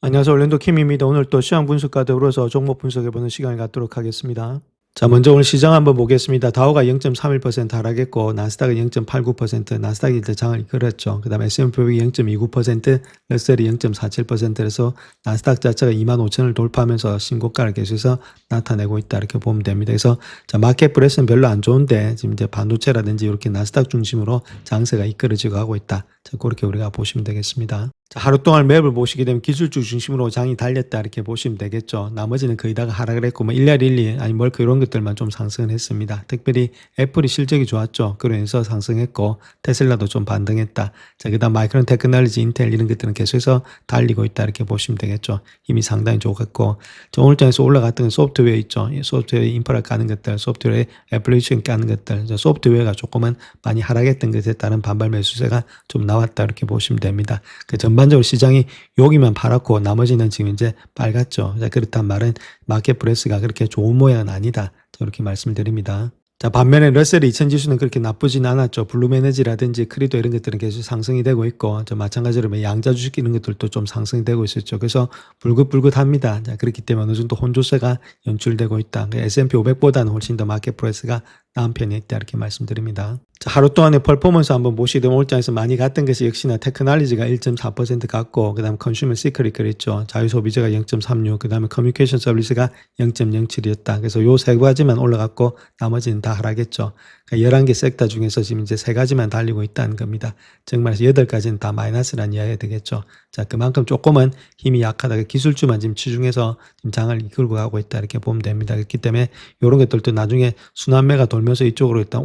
안녕하세요. 올랜도 킴입니다. 오늘 또 시황 분석과 더불어서 종목 분석해보는 시간을 갖도록 하겠습니다. 자, 먼저 오늘 시장 한번 보겠습니다. 다우가 0.31% 하락했고 나스닥은 0.89%, 나스닥이 이제 장을 이끌었죠. 그 다음에 S&P 0.29%, 러셀이 0.47%에서 나스닥 자체가 25,000을 돌파하면서 신고가를 계속해서 나타내고 있다 이렇게 보면 됩니다. 그래서 자, 마켓 브레스는 별로 안 좋은데 지금 이제 반도체라든지 이렇게 나스닥 중심으로 장세가 이끌어지고 하고 있다. 자, 그렇게 우리가 보시면 되겠습니다. 자, 하루 동안 맵을 보시게 되면 기술주 중심으로 장이 달렸다 이렇게 보시면 되겠죠. 나머지는 거의 다가 하락을 했고 뭐 일리알일리 아니 멀크 이런 것들만 좀 상승을 했습니다. 특별히 애플이 실적이 좋았죠. 그러면서 상승했고 테슬라도 좀 반등했다. 자, 그다음 마이크론 테크놀로지, 인텔 이런 것들은 계속해서 달리고 있다 이렇게 보시면 되겠죠. 힘이 상당히 좋았고 오늘 장에서 올라갔던 소프트웨어 있죠. 소프트웨어 인프라 까는 것들, 소프트웨어 애플리케이션 까는 것들, 소프트웨어가 조금은 많이 하락했던 것에 따른 반발 매수세가 좀 나왔다 이렇게 보시면 됩니다. 그 전반적으로 시장이 여기만 파랗고 나머지는 지금 이제 빨갛죠. 자, 그렇단 말은 마켓 브레스가 그렇게 좋은 모양은 아니다. 저렇게 말씀드립니다. 자, 반면에 러셀 2000 지수는 그렇게 나쁘진 않았죠. 블룸에너지라든지 크리도 이런 것들은 계속 상승이 되고 있고, 마찬가지로 양자 주식 이런 것들도 좀 상승이 되고 있었죠. 그래서 불긋불긋합니다. 자, 그렇기 때문에 어느 정도 혼조세가 연출되고 있다. S&P 500보다는 훨씬 더 마켓 브레스가 나은 편이 있다 이렇게 말씀드립니다. 자, 하루 동안의 퍼포먼스 한번 보시게 되면 올장에서 많이 갔던 것이 역시나 테크놀로지가 1.4% 갔고 그 다음 컨슈머 시크릿 있죠. 자유소비자가 0.36, 그 다음에 커뮤니케이션 서비스가 0.07이었다. 그래서 요 세 가지만 올라갔고 나머지는 다 하락했죠. 그러니까 11개 섹터 중에서 지금 이제 세 가지만 달리고 있다는 겁니다. 즉 말해서 8가지는 다 마이너스라는 이야기가 되겠죠. 자, 그만큼 조금은 힘이 약하다. 기술주만 지금 치중해서 지금 장을 이끌고 가고 있다 이렇게 보면 됩니다. 그렇기 때문에 이런 것들도 나중에 순환매가 돌면서 이쪽으로 일단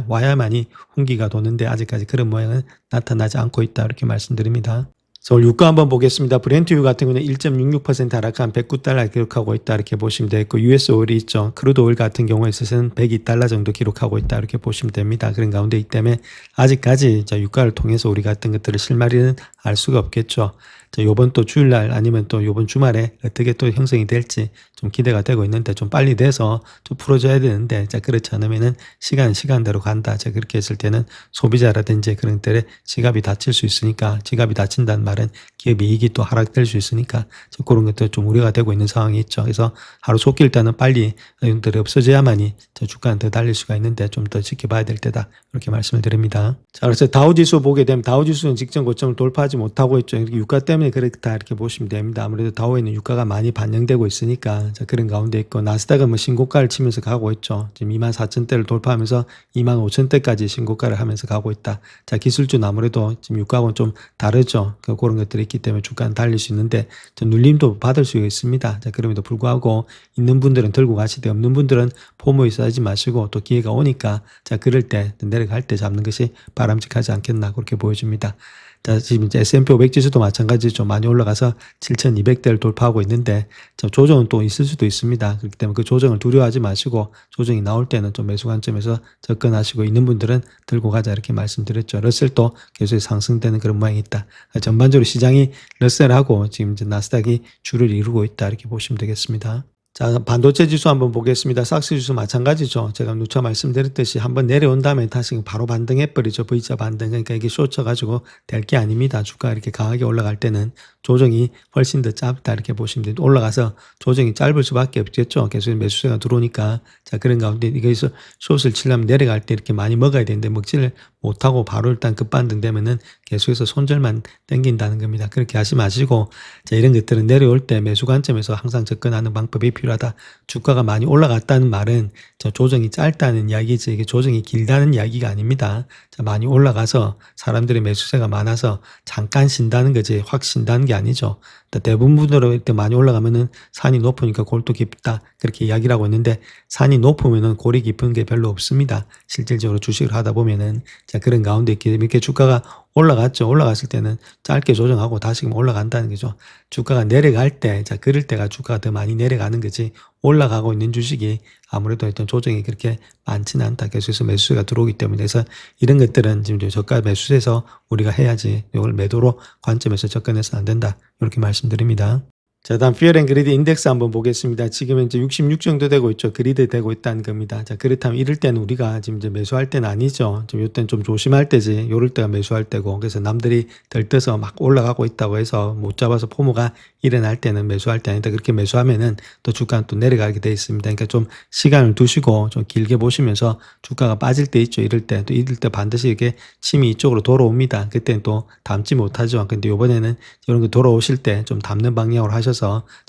와야만이 hun기가 도는데 아직까지 그런 모양은 나타나지 않고 있다 이렇게 말씀드립니다. 서울 유가 한번 보겠습니다. 브렌트유 같은 경우는 1.66% 하락한 $109 기록하고 있다 이렇게 보시면 되겠고 US 오일이 있죠. 크루드 오일 같은 경우에 있어서는 $102 정도 기록하고 있다 이렇게 보시면 됩니다. 그런 가운데 있기 때문에 아직까지 유가를 통해서 우리가 어떤 것들을 실마리는 알 수가 없겠죠. 요번 또 주일날 아니면 또 요번 주말에 어떻게 또 형성이 될지 좀 기대가 되고 있는데 좀 빨리 돼서 좀 풀어줘야 되는데 그렇지 않으면은 시간대로 간다. 그렇게 했을 때는 소비자라든지 그런 때에 지갑이 다칠 수 있으니까 지갑이 다친다는 말은 기업 이익이 또 하락될 수 있으니까 그런 것도 좀 우려가 되고 있는 상황이 있죠. 그래서 하루 속기 일단은 빨리 이들이 없어져야만이 주가는 더 달릴 수가 있는데 좀 더 지켜봐야 될 때다. 이렇게 말씀을 드립니다. 자, 그래서 다우지수 보게 되면 다우지수는 직전 고점을 돌파하지 못하고 있죠. 이렇게 유가 때문에 그렇다 이렇게 보시면 됩니다. 아무래도 다우에는 유가가 많이 반영되고 있으니까 그런 가운데 있고 나스닥은 뭐 신고가를 치면서 가고 있죠. 지금 24,000대를 돌파하면서 25,000대까지 신고가를 하면서 가고 있다. 자, 기술주는 아무래도 지금 유가하고는 좀 다르죠. 그런 것들이 있기 때문에 주가는 달릴 수 있는데 눌림도 받을 수 있습니다. 자, 그럼에도 불구하고 있는 분들은 들고 가시되 없는 분들은 포모에 싸지 마시고 또 기회가 오니까 그럴 때 내려갈 때 잡는 것이 바람직하지 않겠나 그렇게 보여집니다. 자, 지금 이제 S&P 500 지수도 마찬가지로 좀 많이 올라가서 7,200대를 돌파하고 있는데 조정은 또 있을 수도 있습니다. 그렇기 때문에 그 조정을 두려워하지 마시고 조정이 나올 때는 좀 매수 관점에서 접근하시고 있는 분들은 들고 가자 이렇게 말씀드렸죠. 러셀도 계속 상승되는 그런 모양이 있다. 전반적으로 시장이 러셀하고 지금 이제 나스닥이 주를 이루고 있다 이렇게 보시면 되겠습니다. 자, 반도체 지수 한번 보겠습니다. 삭스 지수 마찬가지죠. 제가 누차 말씀드렸듯이 한번 내려온 다음에 다시 바로 반등해버리죠. V자 반등. 그러니까 이게 숏쳐가지고 될 게 아닙니다. 주가 이렇게 강하게 올라갈 때는 조정이 훨씬 더 짧다 이렇게 보시면 됩니다. 올라가서 조정이 짧을 수밖에 없겠죠. 계속 매수세가 들어오니까. 자, 그런 가운데 여기서 숏을 치려면 내려갈 때 이렇게 많이 먹어야 되는데 먹지를 못하고 바로 일단 급반등 되면은 계속해서 손절만 땡긴다는 겁니다. 그렇게 하지 마시고 자, 이런 것들은 내려올 때 매수 관점에서 항상 접근하는 방법이 필요하다. 주가가 많이 올라갔다는 말은 조정이 짧다는 이야기지 이게 조정이 길다는 이야기가 아닙니다. 자, 많이 올라가서 사람들의 매수세가 많아서 잠깐 쉰다는 거지 확 쉰다는 게 아니죠. 대부분으로 이렇게 많이 올라가면은 산이 높으니까 골도 깊다 그렇게 이야기를 하고 있는데 산이 높으면은 골이 깊은 게 별로 없습니다. 실질적으로 주식을 하다 보면은 자, 그런 가운데 이렇게 주가가 올라갔죠. 올라갔을 때는 짧게 조정하고 다시금 올라간다는 거죠. 주가가 내려갈 때, 자, 그럴 때가 주가가 더 많이 내려가는 거지 올라가고 있는 주식이 아무래도 일단 조정이 그렇게 많지는 않다. 계속해서 매수세가 들어오기 때문에 그래서 이런 것들은 지금 저가 매수해서 우리가 해야지 이걸 매도로 관점에서 접근해서는 안 된다. 이렇게 말씀드립니다. 자, 다음 피어 앤 그리드 인덱스 한번 보겠습니다. 지금 현재 66 정도 되고 있죠. 그리드 되고 있다는 겁니다. 자, 그렇다면 이럴 때는 우리가 지금 이제 매수할 때는 아니죠. 좀 이때는 좀 조심할 때지. 요럴 때가 매수할 때고. 그래서 남들이 들떠서 막 올라가고 있다고 해서 못 잡아서 포모가 일어날 때는 매수할 때 아니다. 그렇게 매수하면은 또 주가는 또 내려가게 돼 있습니다. 그러니까 좀 시간을 두시고 좀 길게 보시면서 주가가 빠질 때 있죠. 이럴 때. 또 이럴 때 반드시 이렇게 침이 이쪽으로 돌아옵니다. 그때는 또 담지 못하죠. 근데 요번에는 이런 거 돌아오실 때 좀 담는 방향으로 하셔서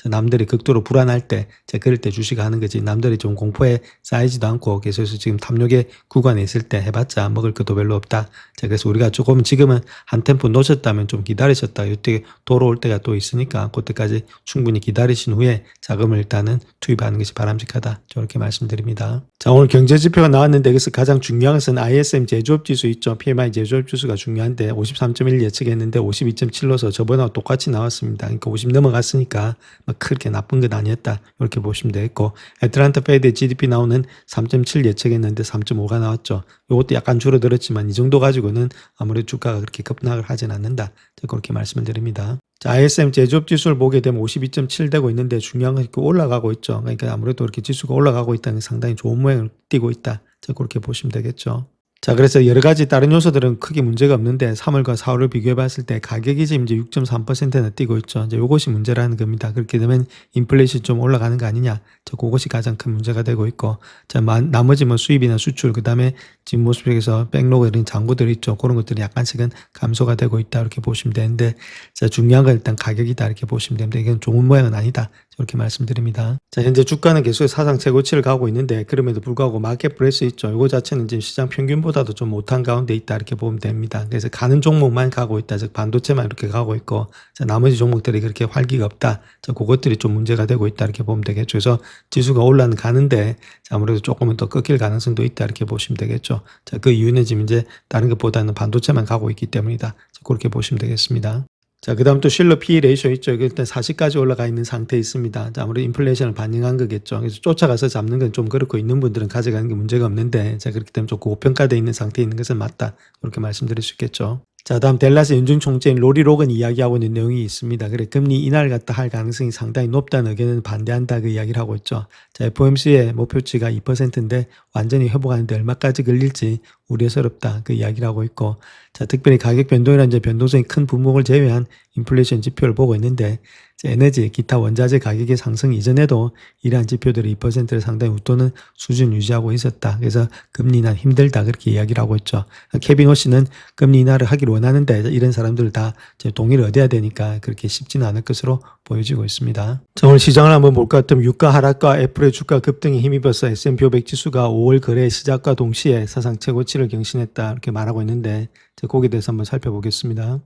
남들이 극도로 불안할 때 그럴 때 주식 하는 거지 남들이 좀 공포에 쌓이지도 않고 계속해서 지금 탐욕의 구간에 있을 때 해봤자 먹을 것도 별로 없다. 그래서 우리가 조금 지금은 한 템포 놓쳤다면 좀 기다리셨다. 이때 돌아올 때가 또 있으니까 그때까지 충분히 기다리신 후에 자금을 일단은 투입하는 것이 바람직하다. 저렇게 말씀드립니다. 자, 오늘 경제지표가 나왔는데 여기서 가장 중요한 것은 ISM 제조업지수 있죠. PMI 제조업지수가 중요한데 53.1 예측했는데 52.7로서 저번하고 똑같이 나왔습니다. 그러니까 50 넘어갔으니까 그렇게 나쁜 건 아니었다. 이렇게 보시면 되겠고 애틀란타 페드의 GDP 나오는 3.7 예측했는데 3.5가 나왔죠. 이것도 약간 줄어들었지만 이 정도 가지고는 아무래도 주가가 그렇게 급락을 하진 않는다. 그렇게 말씀을 드립니다. 자, ISM 제조업 지수를 보게 되면 52.7 되고 있는데 중요한 건 올라가고 있죠. 그러니까 아무래도 이렇게 지수가 올라가고 있다는 게 상당히 좋은 모양을 띠고 있다. 그렇게 보시면 되겠죠. 자, 그래서 여러 가지 다른 요소들은 크게 문제가 없는데 3월과 4월을 비교해 봤을 때 가격이 지금 이제 6.3%나 뛰고 있죠. 이제 요것이 문제라는 겁니다. 그렇게 되면 인플레이션 좀 올라가는 거 아니냐. 그것이 가장 큰 문제가 되고 있고. 자, 나머지 뭐 수입이나 수출, 그 다음에 지금 모습에서 백로그 이런 장부들이 있죠. 그런 것들이 약간씩은 감소가 되고 있다. 이렇게 보시면 되는데, 자, 중요한 건 일단 가격이다. 이렇게 보시면 됩니다. 이건 좋은 모양은 아니다. 이렇게 말씀드립니다. 자, 현재 주가는 계속 사상 최고치를 가고 있는데 그럼에도 불구하고 마켓 브레스 있죠. 이거 자체는 지금 시장 평균보다도 좀 못한 가운데 있다 이렇게 보면 됩니다. 그래서 가는 종목만 가고 있다. 즉 반도체만 이렇게 가고 있고 자, 나머지 종목들이 그렇게 활기가 없다. 자, 그것들이 좀 문제가 되고 있다 이렇게 보면 되겠죠. 그래서 지수가 올라는 가는데 자, 아무래도 조금은 더 꺾일 가능성도 있다 이렇게 보시면 되겠죠. 자, 그 이유는 지금 이제 다른 것보다는 반도체만 가고 있기 때문이다. 자, 그렇게 보시면 되겠습니다. 자, 그 다음 또 실러 PE 레이쇼 있죠. 이게 일단 40까지 올라가 있는 상태에 있습니다. 자, 아무래도 인플레이션을 반영한 거겠죠. 그래서 쫓아가서 잡는 건 좀 그렇고 있는 분들은 가져가는 게 문제가 없는데, 자, 그렇기 때문에 조금 고평가되어 있는 상태에 있는 것은 맞다. 그렇게 말씀드릴 수 있겠죠. 자, 다음 델라스 연준 총재인 로리 로건 이야기하고 있는 내용이 있습니다. 그래, 금리 인하를 갖다 할 가능성이 상당히 높다는 의견은 반대한다 그 이야기를 하고 있죠. 자, FOMC의 목표치가 2%인데 완전히 회복하는데 얼마까지 걸릴지 우려스럽다 그 이야기를 하고 있고, 자, 특별히 가격 변동이라는 이제 변동성이 큰 분목을 제외한 인플레이션 지표를 보고 있는데, 에너지, 기타 원자재 가격의 상승 이전에도 이러한 지표들이 2%를 상당히 웃도는 수준 유지하고 있었다. 그래서 금리 인하 힘들다 그렇게 이야기를 하고 있죠. 케빈 호시는 금리 인하를 하기를 원하는데 이런 사람들 다 동의를 얻어야 되니까 그렇게 쉽지는 않을 것으로 보여지고 있습니다. 자, 오늘 시장을 한번 볼 것 같으면 유가 하락과 애플의 주가 급등에 힘입어서 S&P 500 지수가 5월 거래 시작과 동시에 사상 최고치를 경신했다 이렇게 말하고 있는데 거기에 대해서 한번 살펴보겠습니다.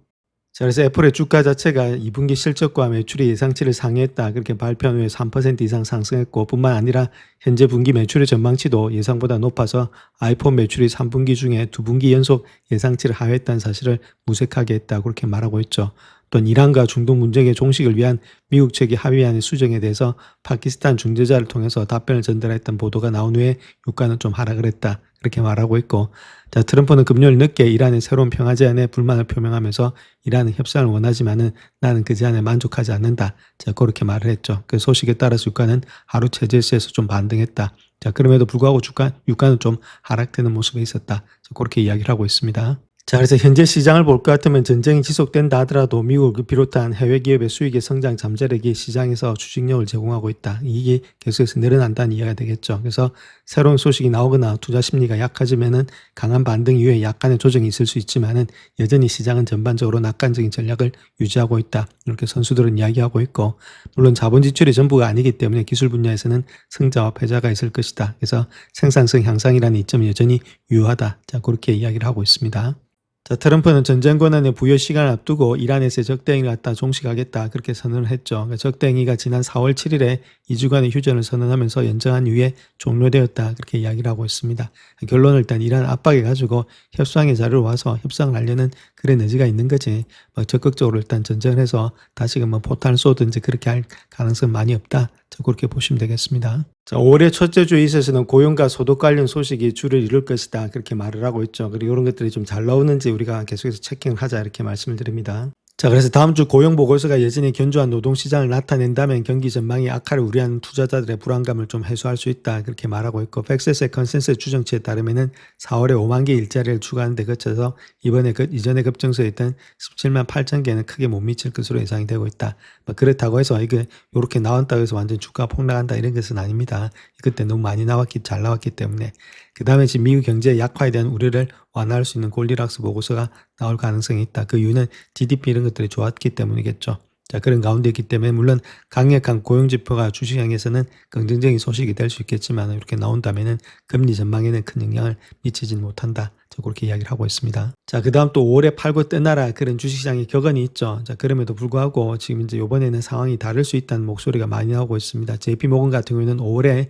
자, 그래서 애플의 주가 자체가 2분기 실적과 매출이 예상치를 상회했다. 그렇게 발표한 후에 3% 이상 상승했고 뿐만 아니라 현재 분기 매출의 전망치도 예상보다 높아서 아이폰 매출이 3분기 중에 2분기 연속 예상치를 하회했다는 사실을 무색하게 했다. 그렇게 말하고 있죠. 또한 이란과 중동 문제의 종식을 위한 미국 측의 합의안의 수정에 대해서 파키스탄 중재자를 통해서 답변을 전달했던 보도가 나온 후에 유가는 좀 하락을 했다. 그렇게 말하고 있고, 자, 트럼프는 금요일 늦게 이란의 새로운 평화 제안에 불만을 표명하면서 이란은 협상을 원하지만은 나는 그 제안에 만족하지 않는다. 자, 그렇게 말을 했죠. 그 소식에 따라서 유가는 하루 최저시에서 좀 반등했다. 자, 그럼에도 불구하고 유가는 좀 하락되는 모습이 있었다. 자, 그렇게 이야기를 하고 있습니다. 자, 그래서 현재 시장을 볼 것 같으면 전쟁이 지속된다 하더라도 미국을 비롯한 해외 기업의 수익의 성장 잠재력이 시장에서 주식력을 제공하고 있다. 이익이 계속해서 늘어난다는 이해가 되겠죠. 그래서 새로운 소식이 나오거나 투자 심리가 약해지면은 강한 반등 이후에 약간의 조정이 있을 수 있지만은 여전히 시장은 전반적으로 낙관적인 전략을 유지하고 있다. 이렇게 선수들은 이야기하고 있고, 물론 자본 지출이 전부가 아니기 때문에 기술 분야에서는 승자와 패자가 있을 것이다. 그래서 생산성 향상이라는 이점이 여전히 유효하다. 자, 그렇게 이야기를 하고 있습니다. 자, 트럼프는 전쟁 권한의 부여 시간을 앞두고 이란에서의 적대행위를 갖다 종식하겠다 그렇게 선언을 했죠. 그러니까 적대행위가 지난 4월 7일에 2주간의 휴전을 선언하면서 연장한 이후에 종료되었다 그렇게 이야기를 하고 있습니다. 결론을 일단 이란 압박해 가지고 협상의 자리로 와서 협상을 하려는 그런 의지가 있는 거지. 적극적으로 일단 전쟁을 해서 다시금 포탄을 쏘든지 그렇게 할 가능성은 많이 없다. 그렇게 보시면 되겠습니다. 자, 5월의 첫째 주 있어서는 고용과 소득 관련 소식이 주를 이룰 것이다. 그렇게 말을 하고 있죠. 그리고 이런 것들이 좀 잘 나오는지 우리가 계속해서 체킹을 하자 이렇게 말씀을 드립니다. 자, 그래서 다음 주 고용 보고서가 여전히 견조한 노동시장을 나타낸다면 경기 전망이 악화를 우려하는 투자자들의 불안감을 좀 해소할 수 있다. 그렇게 말하고 있고, 팩세스의 컨센서스 추정치에 따르면은 4월에 5만 개 일자리를 추가하는 데 거쳐서 이전에 급증서에 있던 17만 8천 개는 크게 못 미칠 것으로 예상이 되고 있다. 뭐 그렇다고 해서 이게 요렇게 나왔다고 해서 완전 주가 폭락한다 이런 것은 아닙니다. 그때 너무 많이 잘 나왔기 때문에. 그 다음에 지금 미국 경제의 약화에 대한 우려를 완화할 수 있는 골디락스 보고서가 나올 가능성이 있다. 그 이유는 GDP 이런 것들이 좋았기 때문이겠죠. 자, 그런 가운데 있기 때문에 물론 강력한 고용지표가 주시장에서는 긍정적인 소식이 될 수 있겠지만 이렇게 나온다면은 금리 전망에는 큰 영향을 미치지는 못한다. 그렇게 이야기를 하고 있습니다. 자, 그 다음 또 5월에 팔고 떠나라 그런 주식시장의 격언이 있죠. 자, 그럼에도 불구하고 지금 이제 이번에는 상황이 다를 수 있다는 목소리가 많이 나오고 있습니다. JP모건 같은 경우에는 5월에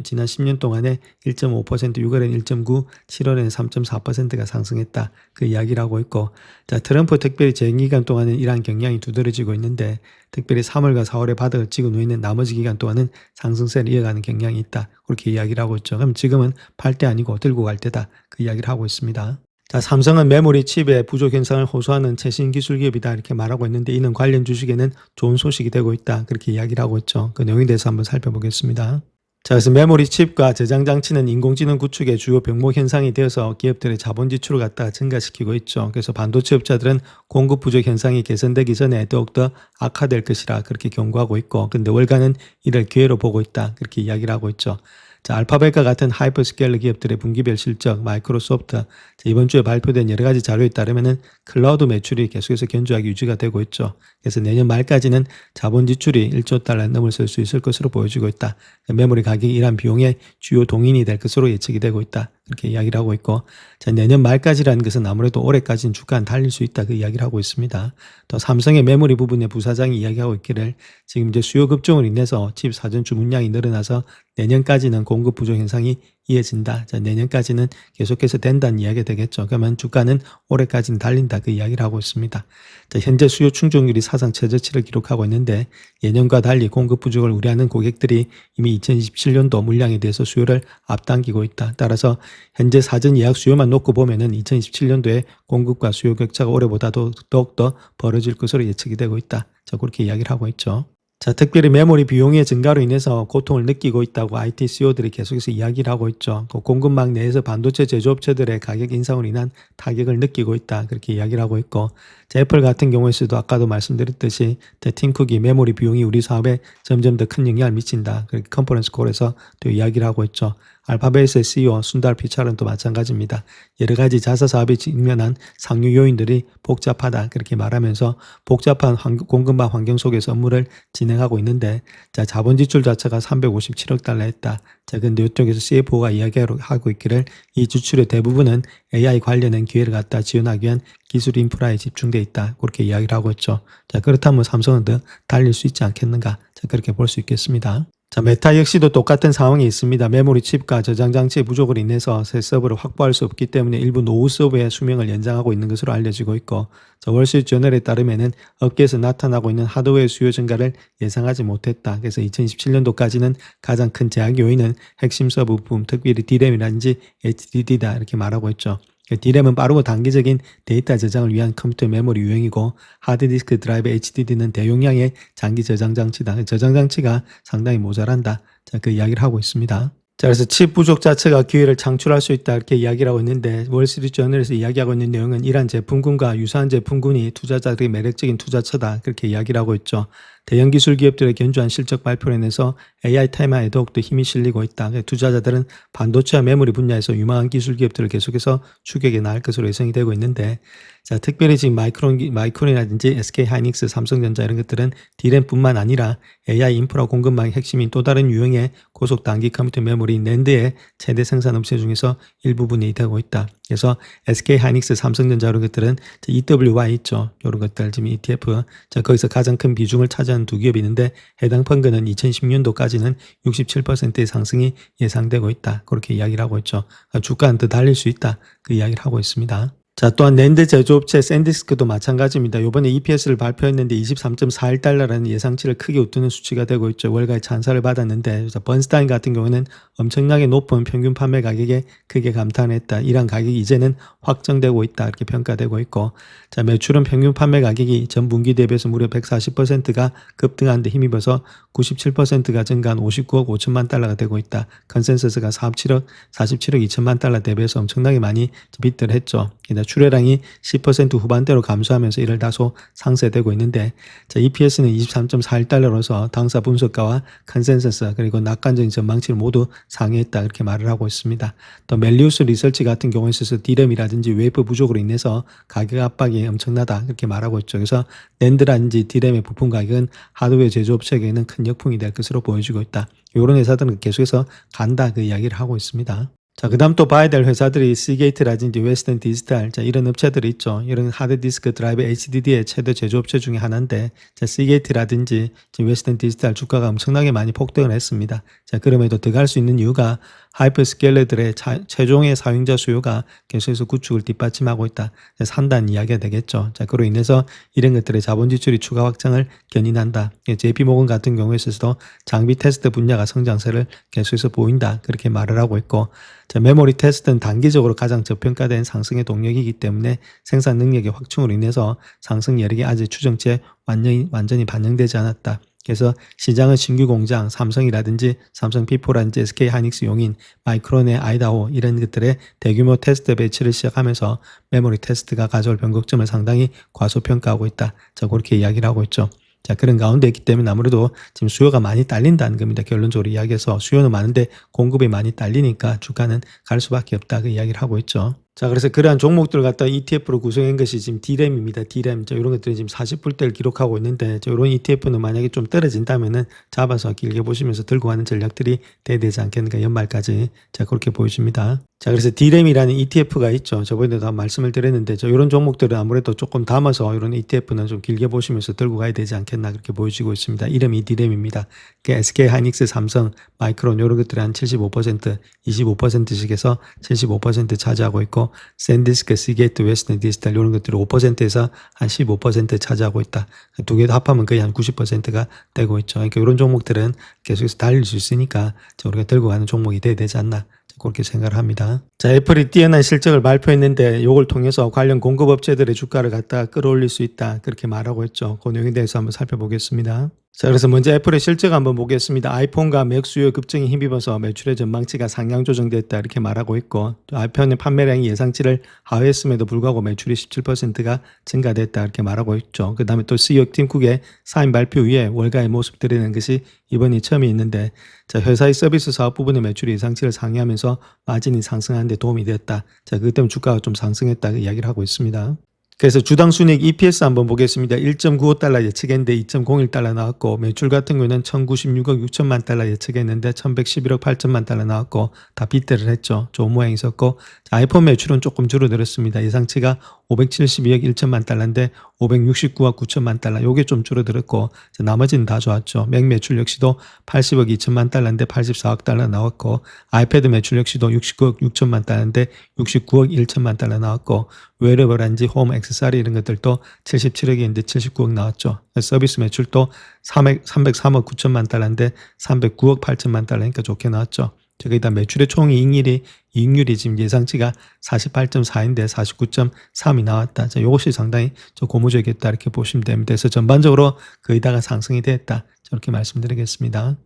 지난 10년 동안에 1.5%, 6월에는 1.9, 7월에는 3.4%가 상승했다. 그 이야기를 하고 있고, 자, 트럼프 특별히 재임 기간 동안은 이러한 경향이 두드러지고 있는데, 특별히 3월과 4월에 바닥을 찍은 후에는 나머지 기간 동안은 상승세를 이어가는 경향이 있다. 그렇게 이야기를 하고 있죠. 그럼 지금은 팔 때 아니고 들고 갈 때다. 그 이야기를 하고 있습니다. 자, 삼성은 메모리 칩의 부족 현상을 호소하는 최신 기술 기업이다. 이렇게 말하고 있는데 이는 관련 주식에는 좋은 소식이 되고 있다. 그렇게 이야기를 하고 있죠. 그 내용에 대해서 한번 살펴보겠습니다. 자, 그래서 메모리 칩과 저장 장치는 인공지능 구축의 주요 병목 현상이 되어서 기업들의 자본 지출을 갖다가 증가시키고 있죠. 그래서 반도체 업자들은 공급 부족 현상이 개선되기 전에 더욱더 악화될 것이라 그렇게 경고하고 있고, 근데 월가는 이를 기회로 보고 있다. 그렇게 이야기를 하고 있죠. 자, 알파벳과 같은 하이퍼스케일러 기업들의 분기별 실적, 마이크로소프트, 이번 주에 발표된 여러 가지 자료에 따르면은 클라우드 매출이 계속해서 견조하게 유지가 되고 있죠. 그래서 내년 말까지는 자본 지출이 1조 달러 넘어설 수 있을 것으로 보여지고 있다. 메모리 가격이 이러한 비용의 주요 동인이 될 것으로 예측이 되고 있다. 그렇게 이야기를 하고 있고, 자, 내년 말까지라는 것은 아무래도 올해까지는 주가는 달릴 수 있다. 그 이야기를 하고 있습니다. 또 삼성의 메모리 부분의 부사장이 이야기하고 있기를 지금 이제 수요 급증으로 인해서 칩 사전 주문량이 늘어나서 내년까지는 공급 부족 현상이 이어진다. 자, 내년까지는 계속해서 된다는 이야기가 되겠죠. 그러면 주가는 올해까지는 달린다. 그 이야기를 하고 있습니다. 자, 현재 수요 충족률이 사상 최저치를 기록하고 있는데 예년과 달리 공급 부족을 우려하는 고객들이 이미 2027년도 물량에 대해서 수요를 앞당기고 있다. 따라서 현재 사전 예약 수요만 놓고 보면은 2027년도에 공급과 수요 격차가 올해보다도 더욱더 벌어질 것으로 예측이 되고 있다. 자, 그렇게 이야기를 하고 있죠. 자, 특별히 메모리 비용의 증가로 인해서 고통을 느끼고 있다고 IT CEO들이 계속해서 이야기를 하고 있죠. 그 공급망 내에서 반도체 제조업체들의 가격 인상으로 인한 타격을 느끼고 있다. 그렇게 이야기를 하고 있고, 자, 애플 같은 경우에서도 아까도 말씀드렸듯이 팀쿡이 메모리 비용이 우리 사업에 점점 더 큰 영향을 미친다. 그렇게 컨퍼런스 콜에서 또 이야기를 하고 있죠. 알파벳의 CEO 순달 피찰은 또 마찬가지입니다. 여러 가지 자사 사업이 직면한 상류 요인들이 복잡하다. 그렇게 말하면서 복잡한 공급망 환경 속에서 업무를 진행하고 있는데, 자, 자본 지출 자체가 357억 달러 했다. 자, 근데 이쪽에서 CFO가 이야기하고 있기를 이 지출의 대부분은 AI 관련된 기회를 갖다 지원하기 위한 기술 인프라에 집중돼 있다. 그렇게 이야기를 하고 있죠. 자, 그렇다면 삼성은 더 달릴 수 있지 않겠는가? 자, 그렇게 볼 수 있겠습니다. 자, 메타 역시도 똑같은 상황이 있습니다. 메모리 칩과 저장 장치의 부족으로 인해서 새 서버를 확보할 수 없기 때문에 일부 노후 서버의 수명을 연장하고 있는 것으로 알려지고 있고, 자, 월스트리트저널에 따르면은 업계에서 나타나고 있는 하드웨어 수요 증가를 예상하지 못했다. 그래서 2027년도까지는 가장 큰 제약 요인은 핵심 서버 부품, 특별히 D램이라든지 HDD다 이렇게 말하고 있죠. D램은 빠르고 단기적인 데이터 저장을 위한 컴퓨터 메모리 유형이고, 하드디스크 드라이브 HDD는 대용량의 장기 저장 장치다. 저장 장치가 상당히 모자란다. 자, 그 이야기를 하고 있습니다. 자, 그래서 칩 부족 자체가 기회를 창출할 수 있다 이렇게 이야기를 하고 있는데, 월스트리트저널에서 이야기하고 있는 내용은 이러한 제품군과 유사한 제품군이 투자자들의 매력적인 투자처다 그렇게 이야기를 하고 있죠. 대형 기술 기업들의 견조한 실적 발표로 인해서 AI 테마에 더욱더 힘이 실리고 있다. 투자자들은 반도체와 메모리 분야에서 유망한 기술 기업들을 계속해서 추격해 나갈 것으로 예상이 되고 있는데, 자, 특별히 지금 마이크론이라든지 SK하이닉스, 삼성전자 이런 것들은 D램뿐만 아니라 AI 인프라 공급망의 핵심인 또 다른 유형의 고속 단기 컴퓨터 메모리 낸드의 최대 생산 업체 중에서 일부분이 되고 있다. 그래서 SK하이닉스, 삼성전자 이런 것들은 EWY 있죠. 이런 것들 지금 ETF, 자, 거기서 가장 큰 비중을 차지하는 두 기업이 있는데 해당 펀드는 2010년도까지는 67%의 상승이 예상되고 있다. 그렇게 이야기를 하고 있죠. 주가는 더 달릴 수 있다. 그 이야기를 하고 있습니다. 자, 또한 낸드 제조업체 샌디스크도 마찬가지입니다. 요번에 EPS를 발표했는데 23.41달러라는 예상치를 크게 웃도는 수치가 되고 있죠. 월가의 찬사를 받았는데 번스타인 같은 경우는 엄청나게 높은 평균 판매 가격에 크게 감탄했다. 이러한 가격이 이제는 확정되고 있다. 이렇게 평가되고 있고, 자, 매출은 평균 판매 가격이 전 분기 대비해서 무려 140%가 급등한 데 힘입어서 97%가 증가한 59억 5천만 달러가 되고 있다. 컨센서스가 47억 2천만 달러 대비해서 엄청나게 많이 비트를 했죠. 출하량이 10% 후반대로 감소하면서 이를 다소 상쇄되고 있는데, 자, EPS는 23.41달러로서 당사 분석가와 컨센서스 그리고 낙관적인 전망치를 모두 상회했다, 그렇게 말을 하고 있습니다. 또 멜리우스 리서치 같은 경우에 있어서 디램이라든지 웨이프 부족으로 인해서 가격 압박이 엄청나다, 그렇게 말하고 있죠. 그래서 낸드라든지 디램의 부품 가격은 하드웨어 제조업체에게는 큰 역풍이 될 것으로 보여지고 있다. 이런 회사들은 계속해서 간다, 그 이야기를 하고 있습니다. 자, 그 다음 또 봐야 될 회사들이 시게이트라든지 웨스턴 디지털, 자, 이런 업체들이 있죠. 이런 하드디스크 드라이브 HDD의 최대 제조업체 중에 하나인데, 자, 시게이트라든지 웨스턴 디지털 주가가 엄청나게 많이 폭등을 했습니다. 자, 그럼에도 더 갈 수 있는 이유가 하이퍼스케일러들의 최종의 사용자 수요가 계속해서 구축을 뒷받침하고 있다. 산다는 이야기가 되겠죠. 자, 그로 인해서 이런 것들의 자본 지출이 추가 확장을 견인한다. JP모건 같은 경우에 있어서도 장비 테스트 분야가 성장세를 계속해서 보인다, 그렇게 말을 하고 있고, 자, 메모리 테스트는 단기적으로 가장 저평가된 상승의 동력이기 때문에 생산 능력의 확충으로 인해서 상승 여력이 아직 추정치에 완전히 반영되지 않았다. 그래서 시장은 신규 공장, 삼성이라든지 삼성 피포라든지 SK 하이닉스 용인, 마이크론의 아이다호 이런 것들의 대규모 테스트 배치를 시작하면서 메모리 테스트가 가져올 변곡점을 상당히 과소평가하고 있다. 자, 그렇게 이야기를 하고 있죠. 자, 그런 가운데 있기 때문에 아무래도 지금 수요가 많이 딸린다는 겁니다. 결론적으로 이야기해서 수요는 많은데 공급이 많이 딸리니까 주가는 갈 수밖에 없다, 그 이야기를 하고 있죠. 자, 그래서 그러한 종목들을 갖다 ETF로 구성한 것이 지금 D램입니다. D램. 자, 이런 것들이 지금 40불대를 기록하고 있는데, 자, 이런 ETF는 만약에 좀 떨어진다면은 잡아서 길게 보시면서 들고 가는 전략들이 돼야 되지 않겠는가, 연말까지. 자, 그렇게 보여집니다. 자, 그래서 D램이라는 ETF가 있죠. 저번에도 다 말씀을 드렸는데, 저 이런 종목들은 아무래도 조금 담아서 이런 ETF는 좀 길게 보시면서 들고 가야 되지 않겠나, 그렇게 보여지고 있습니다. 이름이 D램입니다. SK 하이닉스, 삼성, 마이크론 이런 것들이 한 75%, 25%씩 해서 75% 차지하고 있고, 샌디스크, 시게이트, 웨스턴 디지털 이런 것들이 5%에서 한 15% 차지하고 있다. 두 개 다 합하면 거의 한 90%가 되고 있죠. 그러니까 이런 종목들은 계속해서 달릴 수 있으니까 우리가 들고 가는 종목이 돼야 되지 않나, 그렇게 생각을 합니다. 자, 애플이 뛰어난 실적을 발표했는데 이걸 통해서 관련 공급업체들의 주가를 갖다 끌어올릴 수 있다, 그렇게 말하고 있죠. 그 내용에 대해서 한번 살펴보겠습니다. 자, 그래서 먼저 애플의 실적 한번 보겠습니다. 아이폰과 맥 수요 급증이 힘입어서 매출의 전망치가 상향 조정됐다, 이렇게 말하고 있고, 아이폰의 판매량이 예상치를 하회했음에도 불구하고 매출이 17%가 증가됐다, 이렇게 말하고 있죠. 그 다음에 또 CEO 팀쿡의 사인 발표 후에 월가의 모습 드리는 것이 이번이 처음이 있는데, 자, 회사의 서비스 사업 부분의 매출이 예상치를 상회하면서 마진이 상승하는 데 도움이 되었다. 자, 그것 때문에 주가가 좀 상승했다, 그 이야기를 하고 있습니다. 그래서 주당 순이익 EPS 한번 보겠습니다. 1.95달러 예측했는데 2.01달러 나왔고, 매출 같은 경우는 1096억 6천만 달러 예측했는데 1111억 8천만 달러 나왔고, 다 비트를 했죠. 좋은 모양이 있었고, 아이폰 매출은 조금 줄어들었습니다. 예상치가 572억 1천만 달러인데 569억 9천만 달러, 요게 좀 줄어들었고, 나머지는 다 좋았죠. 맥 매출 역시도 80억 2천만 달러인데 84억 달러 나왔고, 아이패드 매출 역시도 69억 6천만 달러인데 69억 1천만 달러 나왔고, 웨어러블인지 홈 액세서리 이런 것들도 77억인데 79억 나왔죠. 서비스 매출도 303억 9천만 달러인데 309억 8천만 달러니까 좋게 나왔죠. 거기다 매출의 총 이익률이 지금 예상치가 48.4인데 49.3이 나왔다. 자, 이것이 상당히 고무적이었다, 이렇게 보시면 됩니다. 그래서 전반적으로 거의 다가 상승이 됐다, 저렇게 말씀드리겠습니다.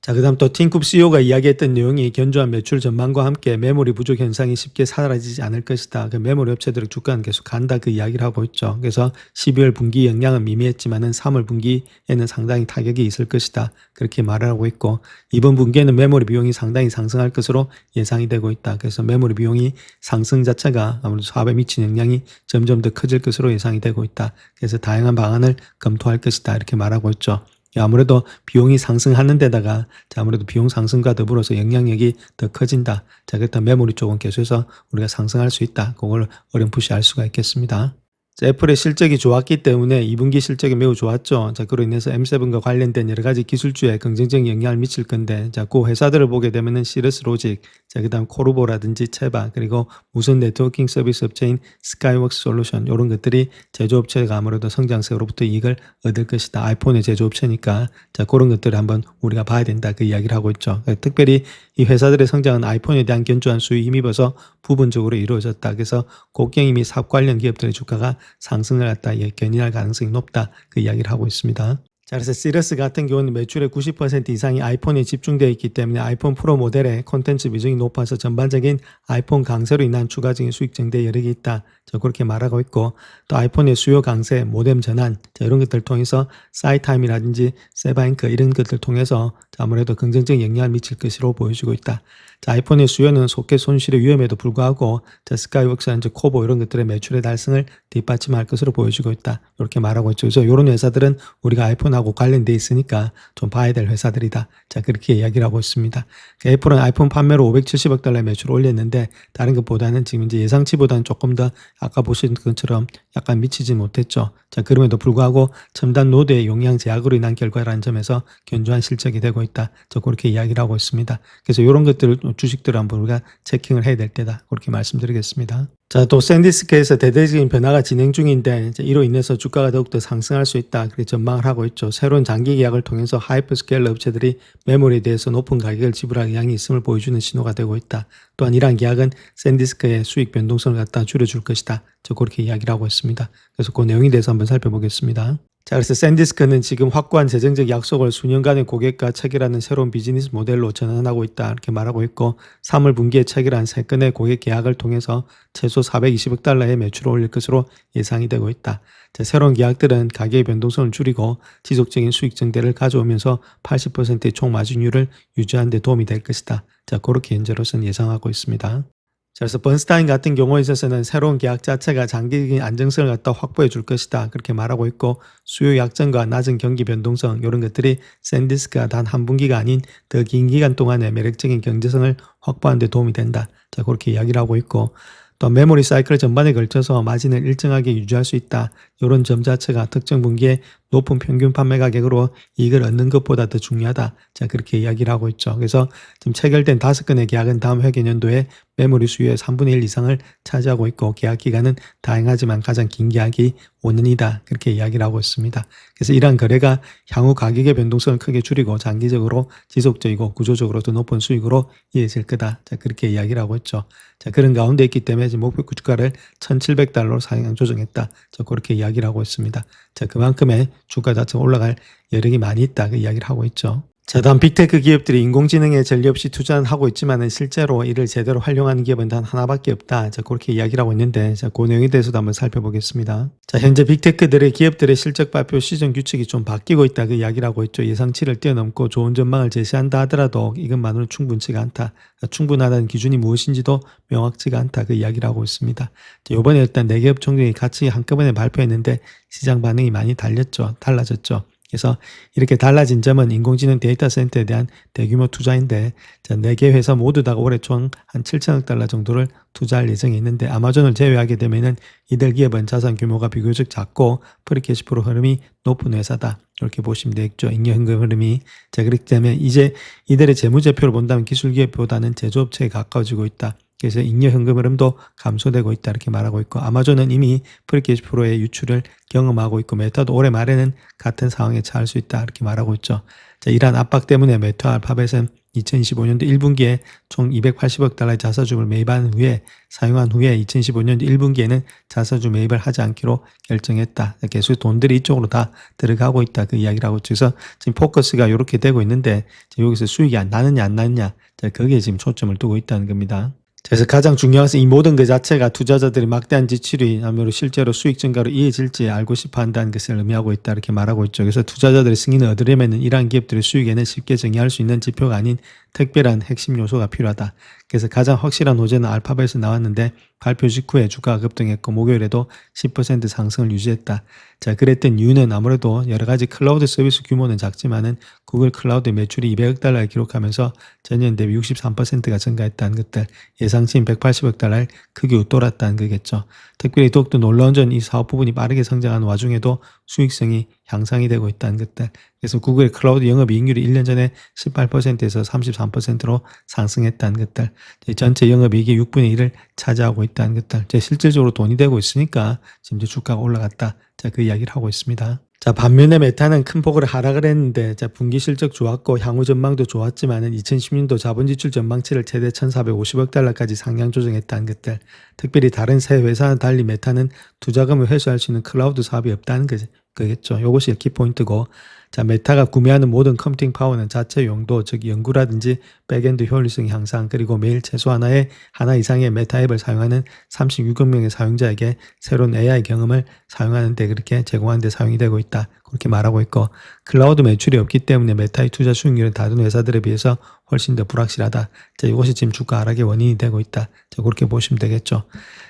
자, 그 다음 또 팀쿡 CEO가 이야기했던 내용이 견조한 매출 전망과 함께 메모리 부족 현상이 쉽게 사라지지 않을 것이다. 그 메모리 업체들의 주가는 계속 간다, 그 이야기를 하고 있죠. 그래서 12월 분기 영향은 미미했지만은 3월 분기에는 상당히 타격이 있을 것이다, 그렇게 말을 하고 있고, 이번 분기에는 메모리 비용이 상당히 상승할 것으로 예상이 되고 있다. 그래서 메모리 비용이 상승 자체가 아무래도 사업에 미친 영향이 점점 더 커질 것으로 예상이 되고 있다. 그래서 다양한 방안을 검토할 것이다, 이렇게 말하고 있죠. 아무래도 비용이 상승하는 데다가, 자, 아무래도 비용 상승과 더불어서 영향력이 더 커진다. 자, 그렇다면 메모리 쪽은 계속해서 우리가 상승할 수 있다, 그걸 어렴풋이 알 수가 있겠습니다. 자, 애플의 실적이 좋았기 때문에 2분기 실적이 매우 좋았죠. 자, 그로 인해서 M7과 관련된 여러 가지 기술주에 긍정적인 영향을 미칠 건데, 자, 그 회사들을 보게 되면은 시러스 로직, 자, 그다음 코르보라든지 체바, 그리고 무선 네트워킹 서비스 업체인 스카이웍스 솔루션, 이런 것들이 제조업체가 아무래도 성장세로부터 이익을 얻을 것이다. 아이폰의 제조업체니까, 자, 그런 것들을 한번 우리가 봐야 된다. 그 이야기를 하고 있죠. 특별히 이 회사들의 성장은 아이폰에 대한 견조한 수요에 힘입어서 부분적으로 이루어졌다. 그래서 곡경이 및 사업 관련 기업들의 주가가 상승을 갖다 견인할 가능성이 높다. 그 이야기를 하고 있습니다. 자, 그래서 시러스 같은 경우는 매출의 90% 이상이 아이폰에 집중되어 있기 때문에 아이폰 프로 모델의 콘텐츠 비중이 높아서 전반적인 아이폰 강세로 인한 추가적인 수익 증대 여력이 있다. 자, 그렇게 말하고 있고, 또 아이폰의 수요 강세, 모뎀 전환, 자, 이런 것들을 통해서 사이타임이라든지 세바잉크 이런 것들을 통해서 아무래도 긍정적인 영향을 미칠 것으로 보여지고 있다. 자, 아이폰의 수요는 소켓 손실의 위험에도 불구하고 자, 스카이웍스나 코보 이런 것들의 매출의 달성을 뒷받침할 것으로 보여지고 있다. 이렇게 말하고 있죠. 그래서 이런 회사들은 우리가 아이폰하고 관련돼 있으니까 좀 봐야 될 회사들이다. 자, 그렇게 이야기를 하고 있습니다. 애플은 아이폰 판매로 570억 달러의 매출을 올렸는데 다른 것보다는 지금 이제 예상치보다는 조금 더 아까 보신 것처럼 약간 미치지 못했죠. 자, 그럼에도 불구하고 첨단 노드의 용량 제약으로 인한 결과라는 점에서 견조한 실적이 되고 있다. 저 그렇게 이야기를 하고 있습니다. 그래서 이런 것들을 주식들을 한번 우리가 체킹을 해야 될 때다. 그렇게 말씀드리겠습니다. 자, 또 샌디스크에서 대대적인 변화가 진행 중인데 이로 인해서 주가가 더욱더 상승할 수 있다. 그렇게 전망을 하고 있죠. 새로운 장기 계약을 통해서 하이퍼스케일러 업체들이 메모리에 대해서 높은 가격을 지불할 의향이 있음을 보여주는 신호가 되고 있다. 또한 이러한 계약은 샌디스크의 수익 변동성을 갖다 줄여줄 것이다. 저 그렇게 이야기를 하고 있습니다. 그래서 그 내용에 대해서 한번 살펴보겠습니다. 자, 그래서 샌디스크는 지금 확고한 재정적 약속을 수년간의 고객과 체결하는 새로운 비즈니스 모델로 전환하고 있다. 이렇게 말하고 있고 3월 분기에 체결한 3건의 고객 계약을 통해서 최소 420억 달러의 매출을 올릴 것으로 예상이 되고 있다. 자, 새로운 계약들은 가격의 변동성을 줄이고 지속적인 수익 증대를 가져오면서 80%의 총 마진율을 유지하는 데 도움이 될 것이다. 자, 그렇게 현재로서는 예상하고 있습니다. 자, 그래서 번스타인 같은 경우에 있어서는 새로운 계약 자체가 장기적인 안정성을 갖다 확보해 줄 것이다. 그렇게 말하고 있고 수요 약정과 낮은 경기 변동성 이런 것들이 샌디스크가 단 한 분기가 아닌 더 긴 기간 동안의 매력적인 경제성을 확보하는 데 도움이 된다. 자, 그렇게 이야기를 하고 있고 또 메모리 사이클 전반에 걸쳐서 마진을 일정하게 유지할 수 있다. 이런 점 자체가 특정 분기에 높은 평균 판매 가격으로 이익을 얻는 것보다 더 중요하다. 자, 그렇게 이야기를 하고 있죠. 그래서 지금 체결된 5건의 계약은 다음 회계년도에 메모리 수요의 3분의 1 이상을 차지하고 있고 계약 기간은 다양하지만 가장 긴 계약이 5년이다. 그렇게 이야기를 하고 있습니다. 그래서 이러한 거래가 향후 가격의 변동성을 크게 줄이고 장기적으로 지속적이고 구조적으로 더 높은 수익으로 이어질 거다. 자, 그렇게 이야기를 하고 있죠. 자, 그런 가운데 있기 때문에 지금 목표 주가를 1,700달러로 상향 조정했다. 자, 그렇게 이야기를 하고 있습니다. 자, 그만큼의 주가 자체가 올라갈 여력이 많이 있다. 그 이야기를 하고 있죠. 자, 다음 빅테크 기업들이 인공지능에 전례 없이 투자는 하고 있지만은 실제로 이를 제대로 활용하는 기업은 단 하나밖에 없다. 자, 그렇게 이야기를 하고 있는데, 자, 그 내용에 대해서도 한번 살펴보겠습니다. 자, 현재 빅테크들의 기업들의 실적 발표 시정 규칙이 좀 바뀌고 있다. 그 이야기를 하고 있죠. 예상치를 뛰어넘고 좋은 전망을 제시한다 하더라도 이것만으로 충분치가 않다. 충분하다는 기준이 무엇인지도 명확치가 않다. 그 이야기를 하고 있습니다. 자, 이번에 일단 4개업 총력이 같이 한꺼번에 발표했는데 시장 반응이 많이 달라졌죠. 그래서 이렇게 달라진 점은 인공지능 데이터 센터에 대한 대규모 투자인데 자, 4개 회사 모두 다 올해 총 한 7천억 달러 정도를 투자할 예정이 있는데 아마존을 제외하게 되면은 이들 기업은 자산 규모가 비교적 작고 프리캐시플로 흐름이 높은 회사다. 이렇게 보시면 되겠죠. 잉여 현금 흐름이. 자, 그렇기 때문에 이제 이들의 재무제표를 본다면 기술기업보다는 제조업체에 가까워지고 있다. 그래서 잉여 현금 흐름도 감소되고 있다 이렇게 말하고 있고 아마존은 이미 프리캐시플로의 유출을 경험하고 있고 메타도 올해 말에는 같은 상황에 처할 수 있다 이렇게 말하고 있죠. 자, 이러한 압박 때문에 메타 알파벳은 2025년도 1분기에 총 280억 달러의 자사주를 매입한 후에 사용한 후에 2025년도 1분기에는 자사주 매입을 하지 않기로 결정했다. 계속 돈들이 이쪽으로 다 들어가고 있다. 그 이야기를 하고 있죠. 그래서 지금 포커스가 이렇게 되고 있는데 여기서 수익이 안 나느냐 안 나느냐 거기에 지금 초점을 두고 있다는 겁니다. 그래서 가장 중요한 것은 이 모든 것 자체가 투자자들이 막대한 지출이 아무래도 실제로 수익 증가로 이어질지 알고 싶어 한다는 것을 의미하고 있다 이렇게 말하고 있죠. 그래서 투자자들의 승인을 얻으려면 이러한 기업들의 수익에는 쉽게 정의할 수 있는 지표가 아닌 특별한 핵심 요소가 필요하다. 그래서 가장 확실한 호재는 알파벳에서 나왔는데 발표 직후에 주가가 급등했고 목요일에도 10% 상승을 유지했다. 자, 그랬던 이유는 아무래도 여러 가지 클라우드 서비스 규모는 작지만은 구글 클라우드 매출이 200억 달러를 기록하면서 전년 대비 63%가 증가했다는 것들, 예상치인 180억 달러를 크게 웃돌았다는 거겠죠. 특별히 더욱더 놀라운 점 이 사업 부분이 빠르게 성장하는 와중에도 수익성이 향상이 되고 있다는 것들. 그래서 구글의 클라우드 영업이익률이 1년 전에 18%에서 33%로 상승했다는 것들. 전체 영업이익의 6분의 1을 차지하고 있다는 것들. 실질적으로 돈이 되고 있으니까 지금 주가가 올라갔다. 자, 그 이야기를 하고 있습니다. 자, 반면에 메타는 큰 폭으로 하락을 했는데, 자, 분기 실적 좋았고 향후 전망도 좋았지만은 2010년도 자본 지출 전망치를 최대 1,450억 달러까지 상향 조정했다는 것들. 특별히 다른 새 회사와 달리 메타는 투자금을 회수할 수 있는 클라우드 사업이 없다는 거겠죠. 이것이 키포인트고, 자, 메타가 구매하는 모든 컴퓨팅 파워는 자체 용도, 즉 연구라든지 백엔드 효율성 향상, 그리고 매일 최소 하나 이상의 메타 앱을 사용하는 36억 명의 사용자에게 새로운 AI 경험을 사용하는 데 그렇게 제공하는 데 사용이 되고 있다. 그렇게 말하고 있고, 클라우드 매출이 없기 때문에 메타의 투자 수익률은 다른 회사들에 비해서 훨씬 더 불확실하다. 자, 이것이 지금 주가 하락의 원인이 되고 있다. 자, 그렇게 보시면 되겠죠.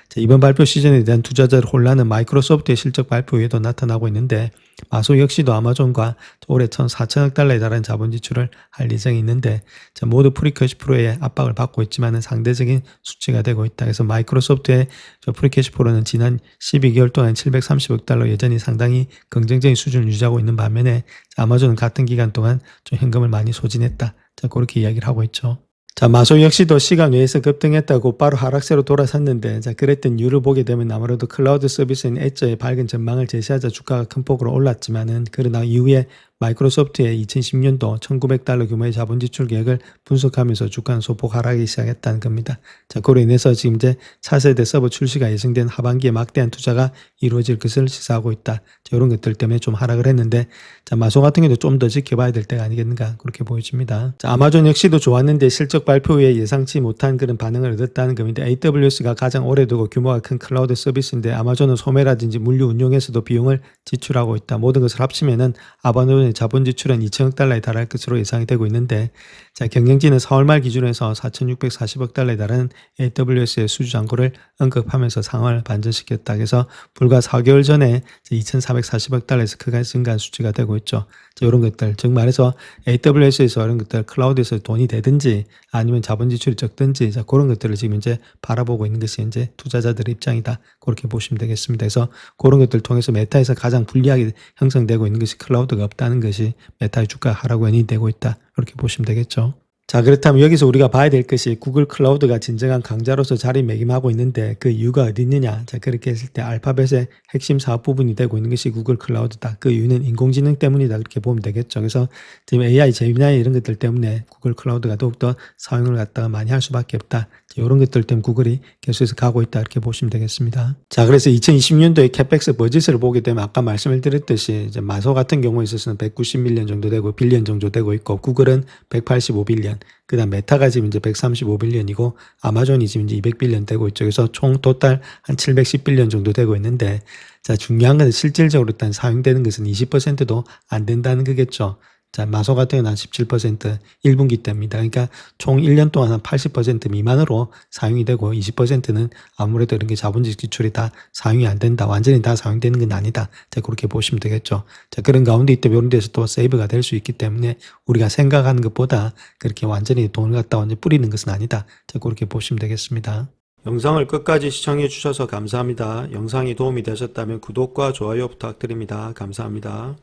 자, 이번 발표 시즌에 대한 투자자들 혼란은 마이크로소프트의 실적 발표 외에도 나타나고 있는데, 마소 역시도 아마존과 올해 1,4천억 달러에 달하는 자본 지출을 할 예정이 있는데, 자, 모두 프리캐시 프로의 압박을 받고 있지만은 상대적인 수치가 되고 있다. 그래서 마이크로소프트의 프리캐시 프로는 지난 12개월 동안 730억 달러 여전히 상당히 긍정적인 수준을 유지하고 있는 반면에, 아마존은 같은 기간 동안 좀 현금을 많이 소진했다. 자, 그렇게 이야기를 하고 있죠. 자, 마소 역시도 시간 외에서 급등했다고 바로 하락세로 돌아섰는데, 자, 그랬던 이유를 보게 되면 아무래도 클라우드 서비스인 엣저의 밝은 전망을 제시하자 주가가 큰 폭으로 올랐지만은, 그러나 이후에 마이크로소프트의 2010년도 1,900달러 규모의 자본 지출 계획을 분석하면서 주가는 소폭 하락하기 시작했다는 겁니다. 자, 그로 인해서 지금 이제 차세대 서버 출시가 예상된 하반기에 막대한 투자가 이루어질 것을 시사하고 있다. 자, 이런 것들 때문에 좀 하락을 했는데, 자, 마소 같은 경우도 좀 더 지켜봐야 될 때가 아니겠는가 그렇게 보여집니다. 자, 아마존 역시도 좋았는데 실적 발표 후에 예상치 못한 그런 반응을 얻었다는 겁니다. AWS가 가장 오래되고 규모가 큰 클라우드 서비스인데, 아마존은 소매라든지 물류 운용에서도 비용을 지출하고 있다. 모든 것을 합치면은 아마존의 자본 지출은 2천억 달러에 달할 것으로 예상이 되고 있는데, 자, 경영진은 4월 말 기준으로 해서 4,640억 달러에 달하는 AWS의 수주 잔고를 언급하면서 상황을 반전시켰다. 그래서 불과 4개월 전에 2,440억 달러에서 크게 증가한 수치가 되고 있죠. 자, 이런 것들, 즉 말해서 AWS에서 이런 것들, 클라우드에서 돈이 되든지 아니면 자본 지출이 적든지, 자, 그런 것들을 지금 이제 바라보고 있는 것이 이제 투자자들의 입장이다. 그렇게 보시면 되겠습니다. 그래서 그런 것들을 통해서 메타에서 가장 불리하게 형성되고 있는 것이 클라우드가 없다는 것이 메타의 주가 하락 원인이 되고 있다. 그렇게 보시면 되겠죠. 자, 그렇다면 여기서 우리가 봐야 될 것이 구글 클라우드가 진정한 강자로서 자리매김하고 있는데 그 이유가 어디 있느냐. 자, 그렇게 했을 때 알파벳의 핵심 사업 부분이 되고 있는 것이 구글 클라우드다. 그 이유는 인공지능 때문이다. 그렇게 보면 되겠죠. 그래서 지금 AI, 제미나이 이런 것들 때문에 구글 클라우드가 더욱더 사용을 갖다가 많이 할 수밖에 없다. 자, 이런 것들 때문에 구글이 계속해서 가고 있다. 이렇게 보시면 되겠습니다. 자, 그래서 2020년도에 캐펙스 버짓을 보게 되면 아까 말씀을 드렸듯이 이제 마소 같은 경우에 있어서는 190밀리언 정도 되고 빌리언 정도 되고 있고, 구글은 185빌리언, 그 다음 메타가 지금 이제 135빌리언이고 아마존이 지금 이제 200빌리언 되고 있죠. 그래서 총 토탈 한 710빌리언 정도 되고 있는데, 자, 중요한 건 실질적으로 일단 사용되는 것은 20%도 안 된다는 거겠죠. 자, 마소 같은 경우는 한 17% 1분기 때입니다. 그러니까 총 1년 동안 한 80% 미만으로 사용이 되고 20%는 아무래도 이런 게 자본적 지출이 다 사용이 안 된다. 완전히 다 사용되는 건 아니다. 자, 그렇게 보시면 되겠죠. 자, 그런 가운데 있다 이런 데서 또 세이브가 될 수 있기 때문에 우리가 생각하는 것보다 그렇게 완전히 돈을 갖다 완전 뿌리는 것은 아니다. 자, 그렇게 보시면 되겠습니다. 영상을 끝까지 시청해 주셔서 감사합니다. 영상이 도움이 되셨다면 구독과 좋아요 부탁드립니다. 감사합니다.